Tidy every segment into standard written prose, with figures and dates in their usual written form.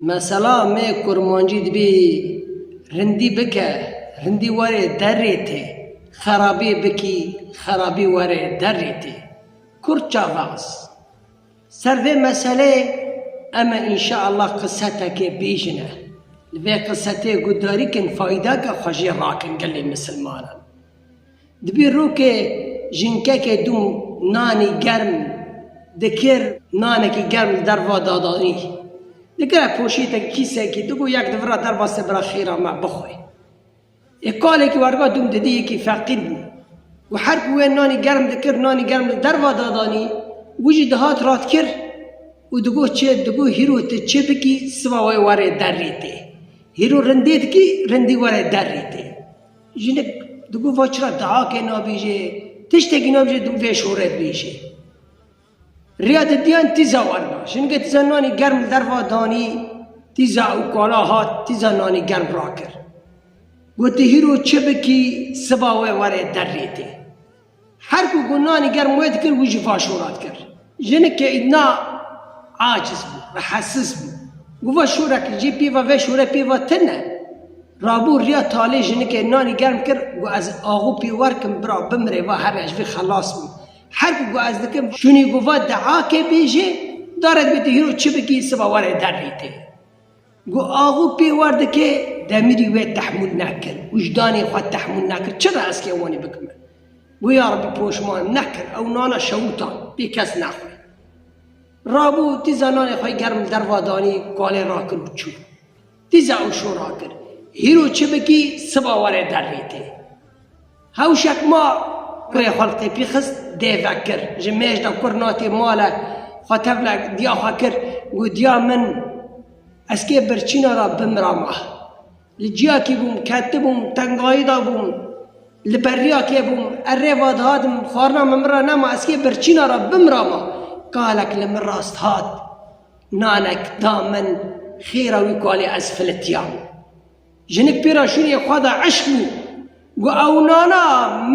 مثلا می کرمانجی دبی رندی بکه رندی وره دریته خرابی بکی خرابی وره دریته کرچا واز سر و مسئله اما انشاءالله قصته که بیجنه و قصته گداری کن فایده که خوشی راکن گلی مسلمانان دبی رو که جنکه که دوم نانی گرم دکر نانی که گرم در وادادانی دکر پوشیت کیسه که دگو یک دفعه در واسه برا خیره ما بخوی اکاله که ورگا دوم ددی که فقیر بود و هر کوه نانی گرم دکر نانی گرم در وادادانی وجود هات رات کر و دگو هیرو ته چه بکی سوا واره دریته هیرو رندید کی رندی واره دریته جنک دگو واچرا دعا که نابیجه تشتگی نابیجه دو به شورت بیشه ریاد دیان تیزا ورگا شنگه تیزا نانی گرم در وادانی تیزا او کالا هات تیزا نانی گرم را کر گوتی هیرو چه بکی سوا واره دریته هر کو نانی گرم وید کر وجی فاشورات کر جنک اینا عاجز بود و حساس بود گوه شورا که جی پیوا و شورا پیوا تنه رابو ریا تالی جنه که نانی گرم کر گو از آغو پیوار کم برا بمره و هر اجوی خلاص بود هر گو از دکم شونی گوه دعا که بیجه دارد بیده هیرو چه بکی سبا واره در ریته گو آغو پیوار دکه دمیری وی تحمل نکر وجدانی خود تحمل نکر چرا از که اوانی بکمه گو یا ربی پوشمان نکر او نانا شوطان بی کس نخوی رابو تیزا نانی خواهی گرم در وادانی کاله را کر و چو تیزا او شورا کر هیرو چه بکی سبا واره در ریته هاوشک ما کوی خلقی پی خست دیوه کر جمیش دا کرناتی مالا خاطب لک دیا خواه کر گو دیا من اسکی برچینا را بمرامه لجیا کی بوم کتبوم تنگایی دا بوم لبریا کی بوم اره وادهادم خارنا ممرا نما اسکی برچینا را بمرامه قالك لمن راست هات نانك دامن خيرا ويقالي أسفل التيام جنك بيراشوني خدا عشقو قو أو نانا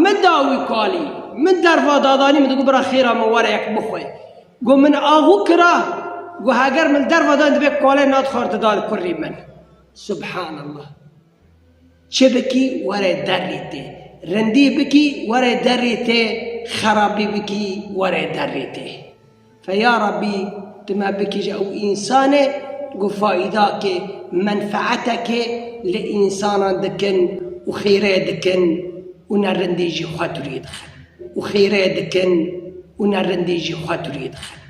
مدا ويقالي من درفا داداني مدقو برا خيرا مواريك بخوي قو من آغو كرا قو هاگر من درفا داداني دبي قالي ناد خارت داد كري من سبحان الله چبكي ورا دريتي رندي بكي ورا دريتي خرابي بكي ورا دريتي فيا ربي تما بكي او انسانه فائداك منفعتك لانسان دكن وخيره دكن ونرنديجي خاطر يدخل وخيره دكن ونرنديجي خاطر يدخل